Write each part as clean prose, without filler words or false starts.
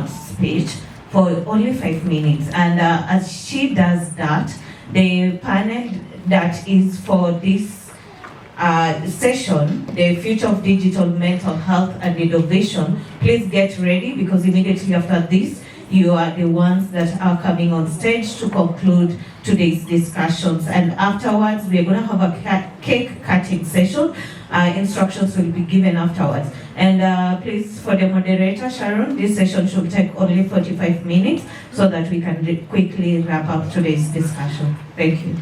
speech for only 5 minutes. And as she does that, the panel that is for this session, the future of digital mental health and innovation, please get ready because immediately after this, you are the ones that are coming on stage to conclude today's discussions. And afterwards, we are going to have a cake cutting session. Instructions will be given afterwards. And please, for the moderator, Sharon, this session should take only 45 minutes so that we can quickly wrap up today's discussion. Thank you.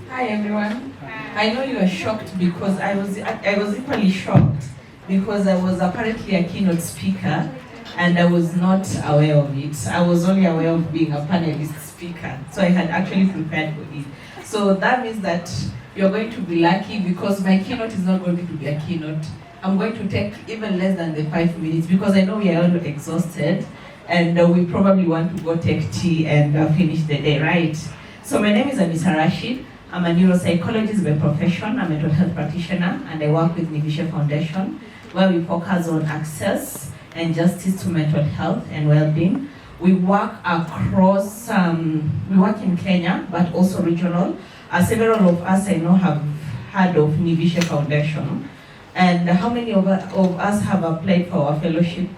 Hi everyone. I know you are shocked because I was equally shocked because I was apparently a keynote speaker and I was not aware of it. I was only aware of being a panelist speaker, so I had actually prepared for it. So that means that you're going to be lucky because my keynote is not going to be a keynote. I'm going to take even less than the 5 minutes because I know we are all exhausted and we probably want to go take tea and finish the day, right? So my name is Anissa Rashid. I'm a neuropsychologist by profession, a mental health practitioner, and I work with Nivishe Foundation, where we focus on access and justice to mental health and well-being. We work across, we work in Kenya, but also regional. Several of us I know have heard of Nivishe Foundation. And how many of us have applied for our fellowship?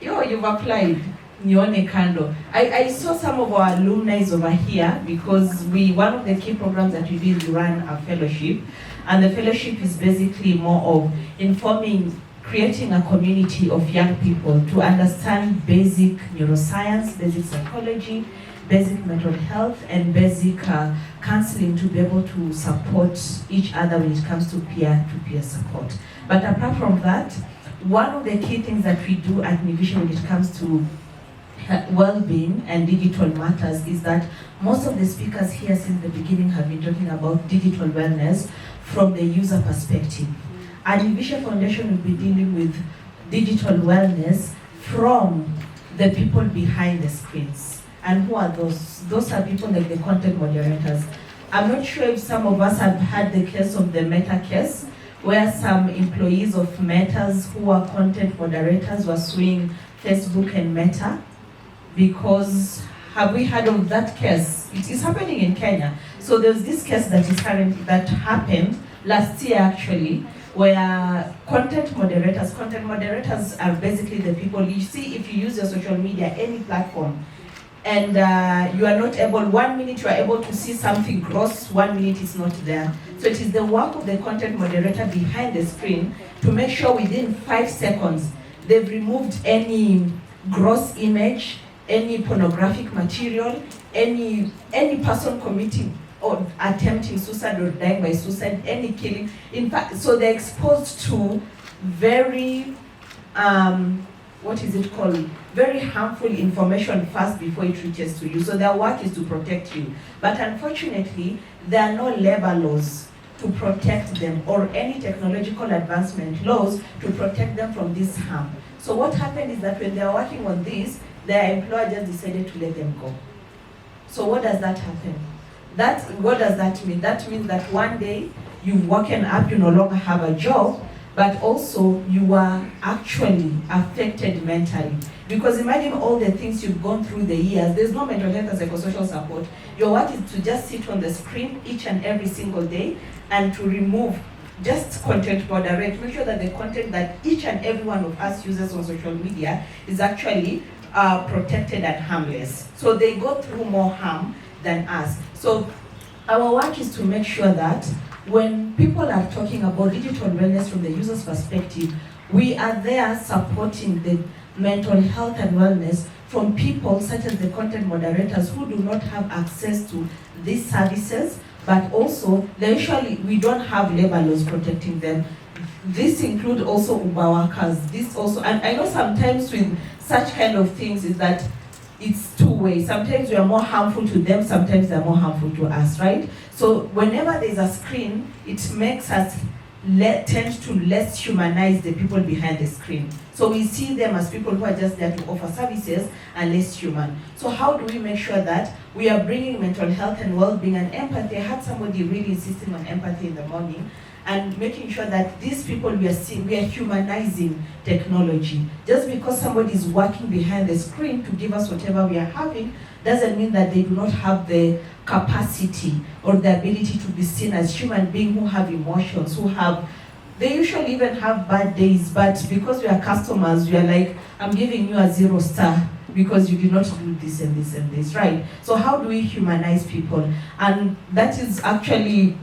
You've applied. Nione Kando. I saw some of our alumni over here because one of the key programs that we did run a fellowship, and the fellowship is basically more of creating a community of young people to understand basic neuroscience, basic psychology, basic mental health, and basic counseling to be able to support each other when it comes to peer-to-peer support. But apart from that, one of the key things that we do at Nivishe when it comes to well-being and digital matters is that most of the speakers here since the beginning have been talking about digital wellness from the user perspective. At Nivishe Foundation will be dealing with digital wellness from the people behind the screens. And who are those? Those are people like the content moderators. I'm not sure if some of us have had the case of the Meta case, where some employees of Metas who are content moderators were suing Facebook and Meta. Because have we heard of that case? It is happening in Kenya. So there's this case that happened last year actually, where content moderators are basically the people you see if you use your social media, any platform, and you are not able, 1 minute you are able to see something gross, 1 minute it's not there. So it is the work of the content moderator behind the screen to make sure within 5 seconds they've removed any gross image, any pornographic material, any person committing or attempting suicide or dying by suicide, any killing. In fact, so they're exposed to very, very harmful information first before it reaches to you. So their work is to protect you. But unfortunately, there are no labor laws to protect them or any technological advancement laws to protect them from this harm. So what happened is that when they are working on this, their employer just decided to let them go. So what does that happen? What does that mean? That means that one day you've woken up, you no longer have a job, but also you are actually affected mentally. Because imagine all the things you've gone through the years. There's no mental health and psychosocial support. Your work is to just sit on the screen each and every single day and to remove just content moderate. Make sure that the content that each and every one of us uses on social media is actually protected and harmless. So they go through more harm than us. So our work is to make sure that when people are talking about digital wellness from the user's perspective, we are there supporting the mental health and wellness from people such as the content moderators who do not have access to these services, but also we don't have labor laws protecting them. This includes also Uber workers. And I know sometimes with such kind of things is that it's two ways. Sometimes we are more harmful to them, sometimes they're more harmful to us, right? So whenever there's a screen, it makes us tend to less humanize the people behind the screen. So we see them as people who are just there to offer services and less human. So how do we make sure that we are bringing mental health and well-being and empathy? I had somebody really insisting on empathy in the morning. and making sure that these people we are seeing, we are humanizing technology. Just because somebody is working behind the screen to give us whatever we are having, doesn't mean that they do not have the capacity or the ability to be seen as human beings who have emotions, they usually even have bad days, but because we are customers, we are like, I'm giving you a 0 star because you did not do this and this and this, right? So how do we humanize people? And that is actually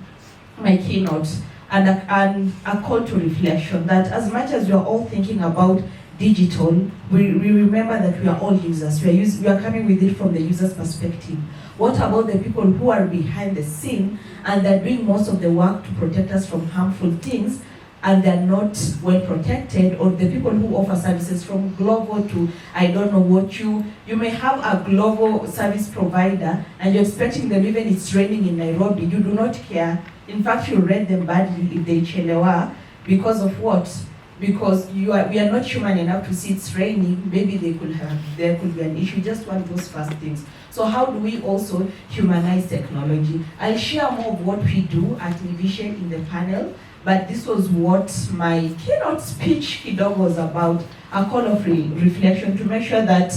my keynote, and a call to reflection, that as much as we are all thinking about digital, we remember that we are all users. We are coming with it from the user's perspective. What about the people who are behind the scene and they're doing most of the work to protect us from harmful things, and they're not well protected, or the people who offer services from Glovo to, I don't know what you may have a Glovo service provider and you're expecting them, even it's raining in Nairobi, you do not care. In fact, you rate them badly if they chelewa, because of what? Because we are not human enough to see it's raining. Maybe there could be an issue, just one of those first things. So how do we also humanize technology? I'll share more of what we do at Nivishe in the panel, but this was what my keynote speech kidogo was about, a call of reflection to make sure that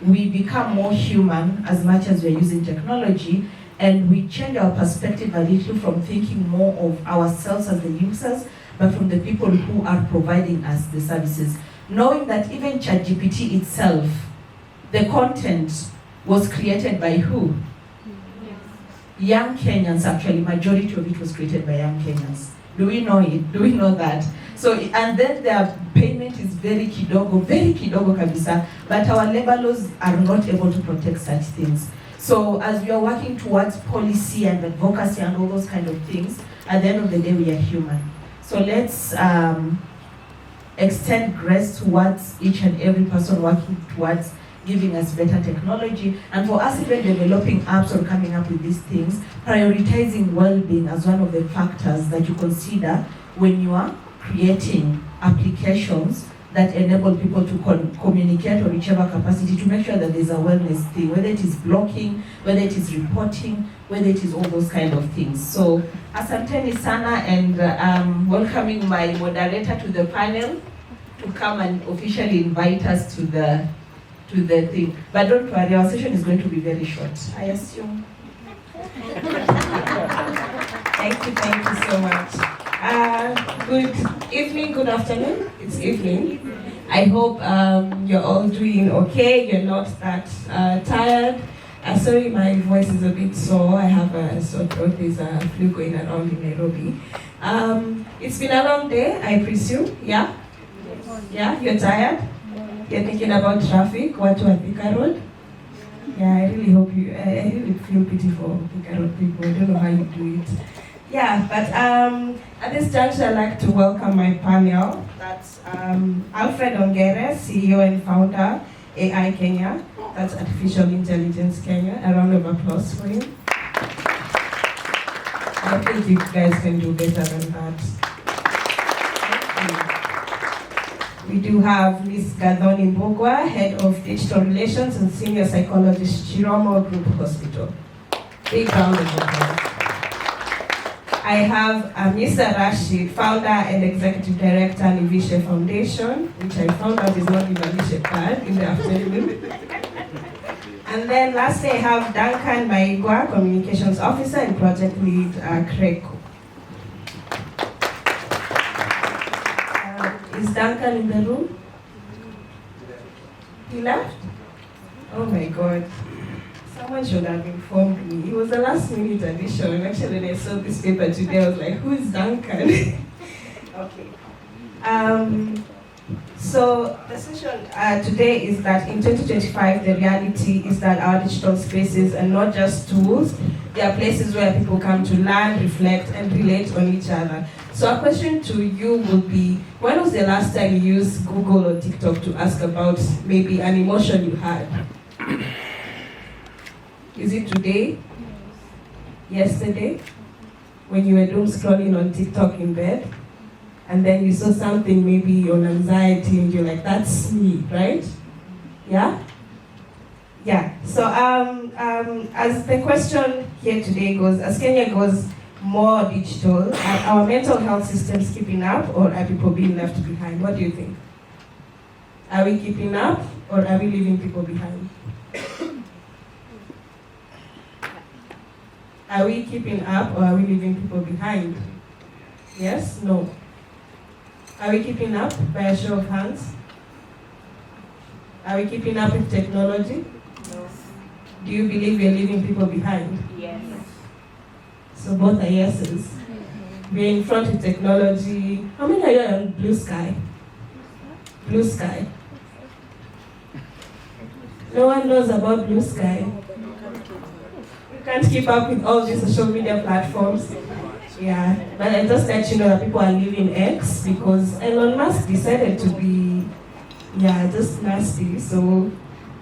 we become more human as much as we're using technology, and we change our perspective a little from thinking more of ourselves as the users, but from the people who are providing us the services. Knowing that even ChatGPT itself, the content was created by who? Young Kenyans, actually. Majority of it was created by young Kenyans. Do we know it? Do we know that? So, and then their payment is very kidogo kabisa, but our labor laws are not able to protect such things. So as we are working towards policy and advocacy and all those kind of things, at the end of the day, we are human. So let's extend grace towards each and every person working towards giving us better technology. And for us even developing apps or coming up with these things, prioritizing well-being as one of the factors that you consider when you are creating applications that enable people to communicate or whichever capacity, to make sure that there's a wellness thing, whether it is blocking, whether it is reporting, whether it is all those kind of things. So, asanteni sana, and welcoming my moderator to the panel to come and officially invite us to the thing. But don't worry, our session is going to be very short, I assume. Thank you so much. Good evening, good afternoon. It's evening. I hope you're all doing okay. You're not that tired. Sorry, my voice is a bit sore. I have a sore throat. There's a flu going around in Nairobi. It's been a long day, I presume. Yeah? Yeah, you're tired? You're thinking about traffic, what to Thika Road? Yeah, I really hope I really feel pity for Thika Road people. I don't know how you do it. Yeah, but at this juncture, I'd like to welcome my panel. That's Alfred Ongere, CEO and founder, AI Kenya. That's Artificial Intelligence Kenya. A round of applause for him. I think you guys can do better than that. We do have Ms. Gathoni Mbogwa, Head of Digital Relations and Senior Psychologist, Chiromo Group Hospital. Big round of applause. I have Mr. Rashid, Founder and Executive Director, Nivishe Foundation, which I found out is not the Nivishe card in the afternoon. And then lastly, I have Duncan Maigwa, Communications Officer and Project Lead, CRECO. Is Duncan in the room? He left? Oh my God. Someone should have informed me. It was a last minute addition. Actually, when I saw this paper today, I was like, who is Duncan? Okay. So the session today is that in 2025, the reality is that our digital spaces are not just tools, they are places where people come to learn, reflect, and relate on each other. So a question to you would be, when was the last time you used Google or TikTok to ask about maybe an emotion you had? Is it today? Yesterday? When you were doom scrolling on TikTok in bed? And then you saw something maybe on anxiety and you're like, that's me, right? Yeah? Yeah. So as the question here today goes, as Kenya goes more digital? Are our mental health systems keeping up, or are people being left behind? What do you think? Are we keeping up, or are we leaving people behind? Are we keeping up, or are we leaving people behind? Yes? No? Are we keeping up by a show of hands? Are we keeping up with technology? No. Do you believe we are leaving people behind? Yes. So both are yeses. We're in front with technology. How many are you on Blue Sky? Blue Sky. No one knows about Blue Sky. You can't keep up with all these social media platforms. Yeah, but I just let you know that people are leaving X because Elon Musk decided to be, just nasty. So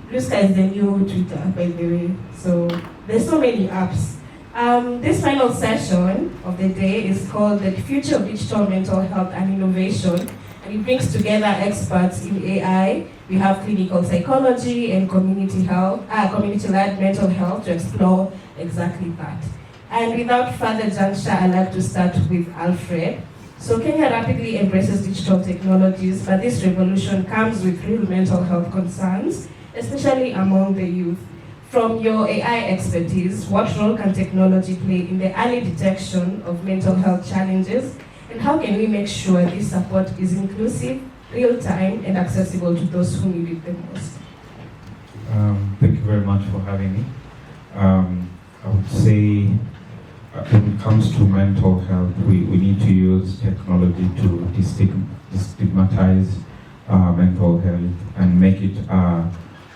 Blue Sky is the new Twitter, by the way. So there's so many apps. This final session of the day is called The Future of Digital Mental Health and Innovation, and it brings together experts in AI. We have clinical psychology and community-led mental health to explore exactly that. And without further juncture, I'd like to start with Alfred. So Kenya rapidly embraces digital technologies, but this revolution comes with real mental health concerns, especially among the youth. From your AI expertise, what role can technology play in the early detection of mental health challenges? And how can we make sure this support is inclusive, real-time, and accessible to those who need it the most? Thank you very much for having me. I would say when it comes to mental health, we need to use technology to destigmatize mental health and make it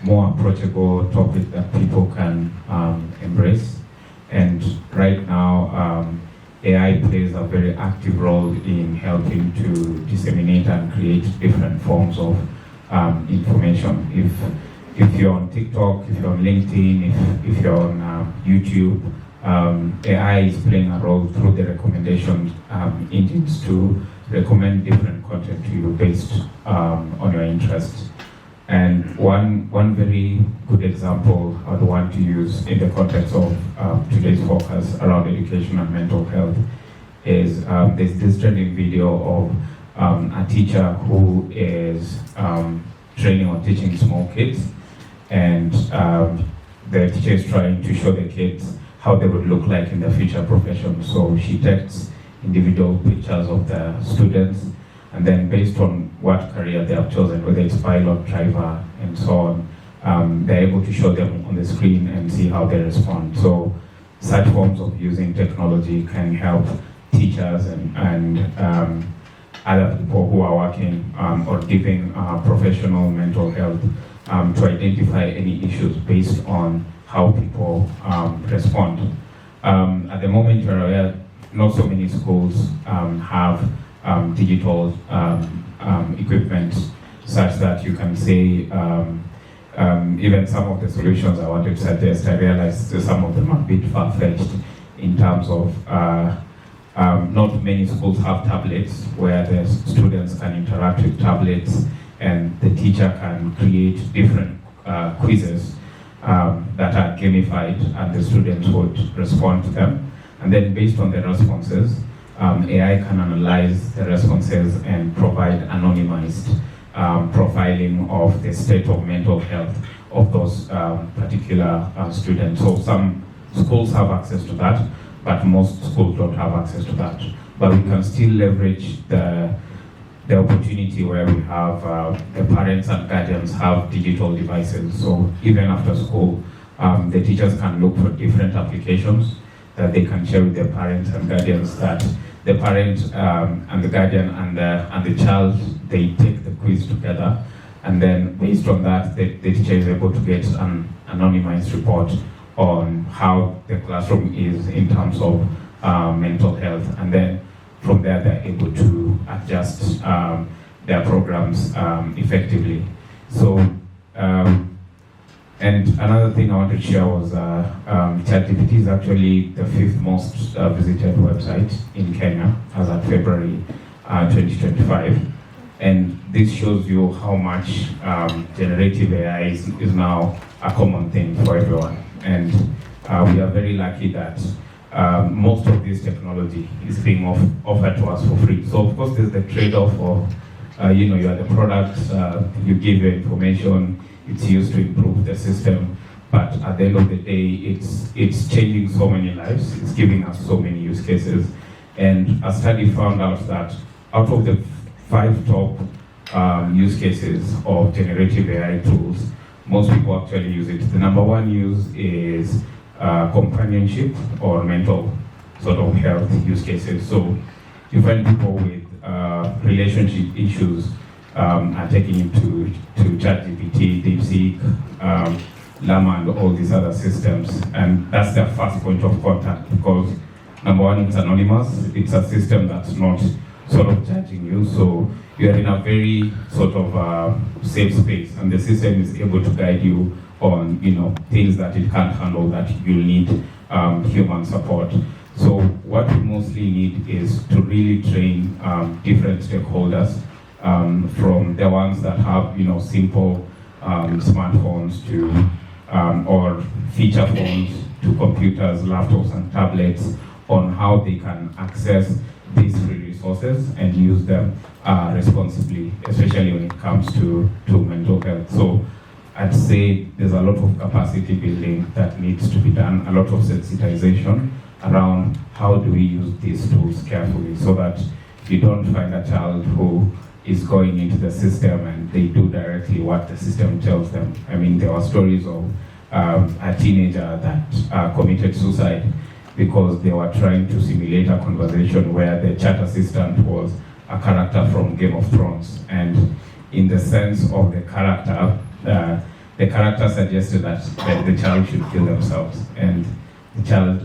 more approachable topic that people can embrace. And right now, AI plays a very active role in helping to disseminate and create different forms of information. If you're on TikTok, if you're on LinkedIn, if you're on YouTube, AI is playing a role through the recommendation engines to recommend different content to you based on your interests. And one very good example I would want to use in the context of today's focus around education and mental health is there's this trending video of a teacher who is training or teaching small kids, and the teacher is trying to show the kids how they would look like in their future profession. So she takes individual pictures of the students, and then based on what career they have chosen, whether it's pilot, driver, and so on, they're able to show them on the screen and see how they respond. So such forms of using technology can help teachers and other people who are working or giving professional mental health to identify any issues based on how people respond. At the moment, you're aware, not so many schools have digital equipment such that you can say even some of the solutions I wanted to suggest, I realized some of them are a bit far-fetched in terms of not many schools have tablets where the students can interact with tablets and the teacher can create different quizzes that are gamified and the students would respond to them. And then based on the responses, AI can analyze the responses and provide anonymized profiling of the state of mental health of those particular students. So some schools have access to that, but most schools don't have access to that. But we can still leverage the opportunity where we have the parents and guardians have digital devices. So even after school, the teachers can look for different applications that they can share with their parents and guardians, that the parent and the guardian and the child, they take the quiz together, and then based on that, the teacher is able to get an anonymized report on how the classroom is in terms of mental health, and then from there they're able to adjust their programs effectively. So, and another thing I wanted to share was ChatGPT is actually the 5th most visited website in Kenya as of February 2025. And this shows you how much generative AI is now a common thing for everyone. And we are very lucky that most of this technology is being offered to us for free. So of course there's the trade-off of, you are the product, you give your information, it's used to improve the system, but at the end of the day, it's changing so many lives, it's giving us so many use cases. And a study found out that out of the 5 top use cases of generative AI tools, most people actually use it. The number 1 use is companionship or mental sort of health use cases. So you find people with relationship issues are taking into ChatGPT, DeepSeek, Llama, and all these other systems, and that's their first point of contact, because number 1, it's anonymous. It's a system that's not sort of judging you, so you're in a very sort of safe space, and the system is able to guide you on things that it can't handle, that you'll need human support. So what we mostly need is to really train different stakeholders, from the ones that have simple smartphones to or feature phones to computers, laptops, and tablets, on how they can access these free resources and use them responsibly, especially when it comes to mental health. So I'd say there's a lot of capacity building that needs to be done, a lot of sensitization around how do we use these tools carefully, so that you don't find a child who is going into the system and they do directly what the system tells them. I mean, there are stories of a teenager that committed suicide because they were trying to simulate a conversation where the chat assistant was a character from Game of Thrones, and in the sense of the character suggested that the child should kill themselves, and the child,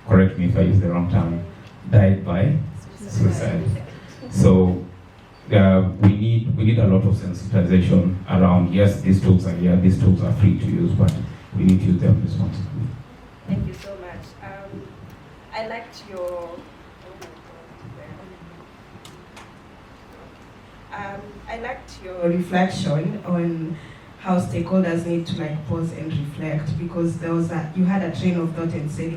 correct me if I use the wrong term, died by suicide. So we need a lot of sensitization around, yes, these tools are here, these tools are free to use, but we need to use them responsibly. Thank you so much. I liked your reflection on how stakeholders need to pause and reflect, because you had a train of thought and said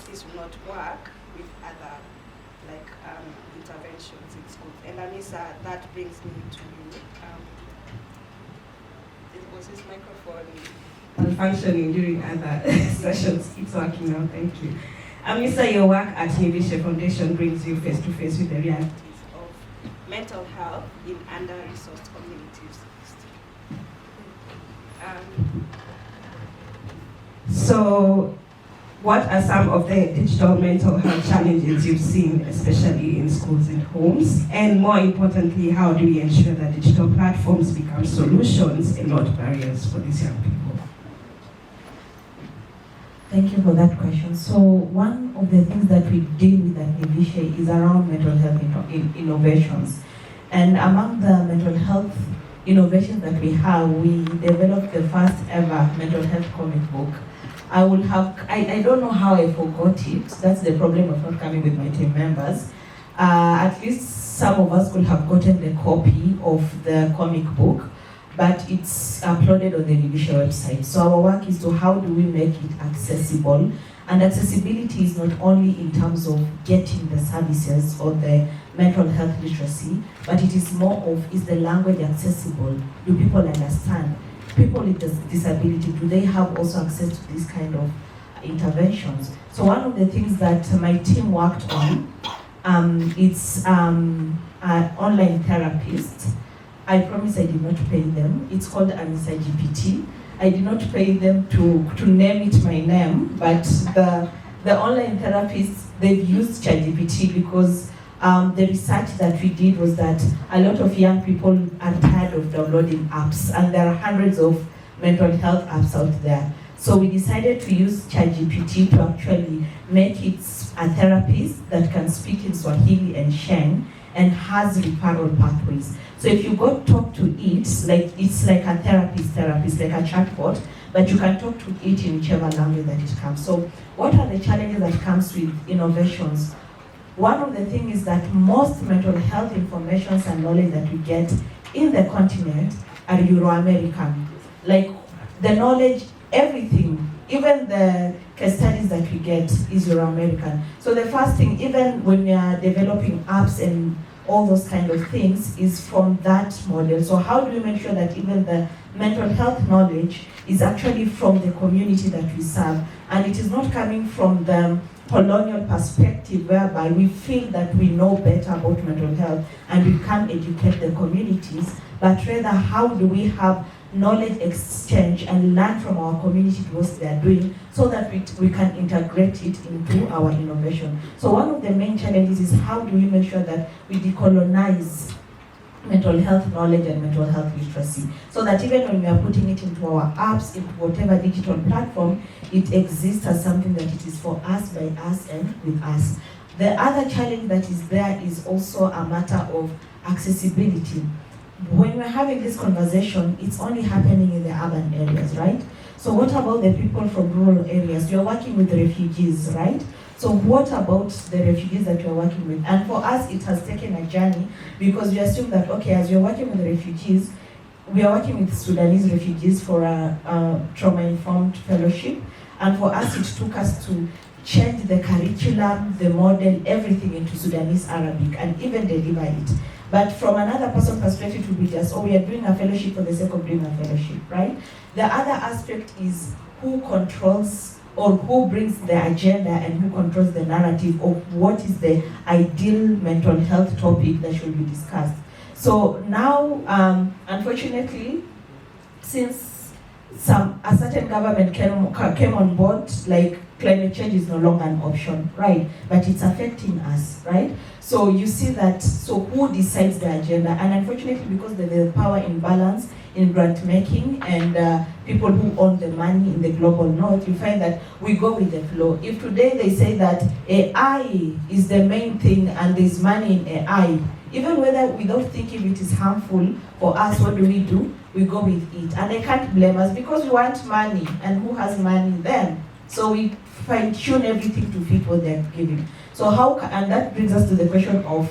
this will not work with other interventions in schools. And Anissa, that brings me to you. Was his microphone malfunctioning during other sessions? It's working now, thank you. Anissa, your work at Nivishe Foundation brings you face to face with the realities of mental health in under-resourced communities. So, what are some of the digital mental health challenges you've seen, especially in schools and homes? And more importantly, how do we ensure that digital platforms become solutions and not barriers for these young people? Thank you for that question. So one of the things that we deal with at Nivishe is around mental health innovations. And among the mental health innovations that we have, we developed the first ever mental health comic book. I don't know how I forgot it. That's the problem of not coming with my team members. At least some of us could have gotten the copy of the comic book, but it's uploaded on the Nivishe website. So our work is to how do we make it accessible, and accessibility is not only in terms of getting the services or the mental health literacy, but it is more of, is the language accessible? Do people understand? People with disability, do they have also access to this kind of interventions? So one of the things that my team worked on, it's an online therapist. I promise I did not pay them. It's called Anissa GPT. I did not pay them to name it my name, but the online therapists, they've used ChatGPT because the research that we did was that a lot of young people are tired of downloading apps, and there are hundreds of mental health apps out there. So we decided to use ChatGPT to actually make it a therapist that can speak in Swahili and Sheng and has referral pathways. So if you go talk to it, it's like a therapist, like a chatbot, but you can talk to it in whichever language that it comes. So what are the challenges that comes with innovations? One of the things is that most mental health information and knowledge that we get in the continent are Euro-American. Like the knowledge, everything, even the case studies that we get is Euro-American. So the first thing, even when we are developing apps and all those kind of things, is from that model. So how do we make sure that even the mental health knowledge is actually from the community that we serve, and it is not coming from the colonial perspective whereby we feel that we know better about mental health and we can educate the communities, but rather how do we have knowledge exchange and learn from our community what they are doing so that we can integrate it into our innovation. So one of the main challenges is how do we make sure that we decolonize mental health knowledge and mental health literacy, so that even when we are putting it into our apps, into whatever digital platform, it exists as something that it is for us, by us, and with us. The other challenge that is there is also a matter of accessibility. When we're having this conversation, it's only happening in the urban areas, right? So what about the people from rural areas? You're working with refugees, right? So what about the refugees that you're working with? And for us, it has taken a journey because we assume that, okay, as you're working with refugees, we are working with Sudanese refugees for a trauma-informed fellowship. And for us, it took us to change the curriculum, the model, everything into Sudanese Arabic and even deliver it. But from another person's perspective, it would be just, oh, we are doing a fellowship for the sake of doing a fellowship, right? The other aspect is who controls or who brings the agenda and who controls the narrative of what is the ideal mental health topic that should be discussed. So now, unfortunately, since a certain government came on board, like climate change is no longer an option, right? But it's affecting us, right? So you see that, so who decides the agenda? And unfortunately, because there's a power imbalance in grant making and people who own the money in the global north, you find that we go with the flow. If today they say that AI is the main thing and there's money in AI, even whether without thinking it is harmful for us, what do? We go with it. And they can't blame us because we want money, and who has money? Them. So we fine-tune everything to fit what they're giving. So and that brings us to the question of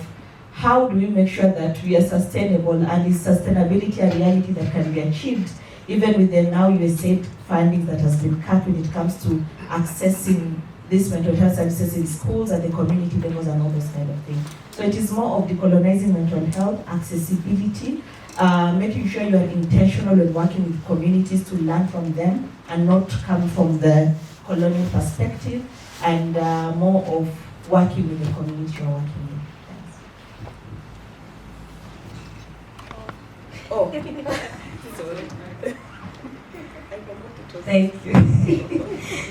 how do we make sure that we are sustainable, and is sustainability a reality that can be achieved even with the now USAID funding that has been cut when it comes to accessing these mental health services in schools at the community levels and all those kind of things. So it is more of decolonizing mental health, accessibility, making sure you are intentional in working with communities to learn from them and not come from the colonial perspective, and more of working with the community you're working with. Oh. Thank you.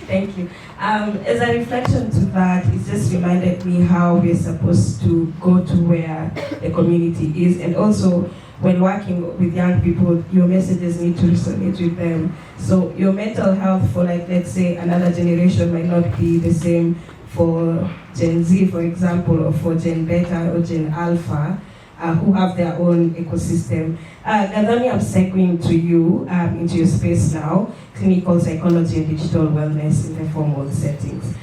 Thank you. As a reflection to that, it just reminded me how we're supposed to go to where the community is, and also when working with young people, your messages need to resonate with them. So your mental health for, like, let's say another generation might not be the same for Gen Z, for example, or for Gen Beta or Gen Alpha, who have their own ecosystem. Gathoni, I'm segueing to you into your space now, clinical psychology and digital wellness in the formal settings.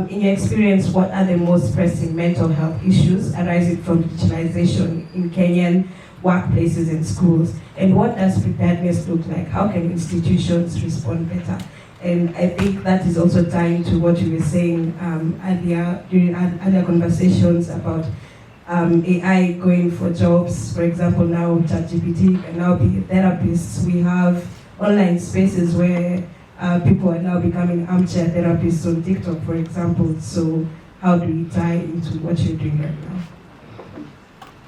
In your experience, what are the most pressing mental health issues arising from digitalization in Kenyan workplaces and schools? And what does preparedness look like? How can institutions respond better? And I think that is also tying to what you were saying earlier during other conversations about AI going for jobs. For example, now ChatGPT can now be therapists. We have online spaces where people are now becoming armchair therapists on TikTok, for example. So how do we tie into what you're doing right now?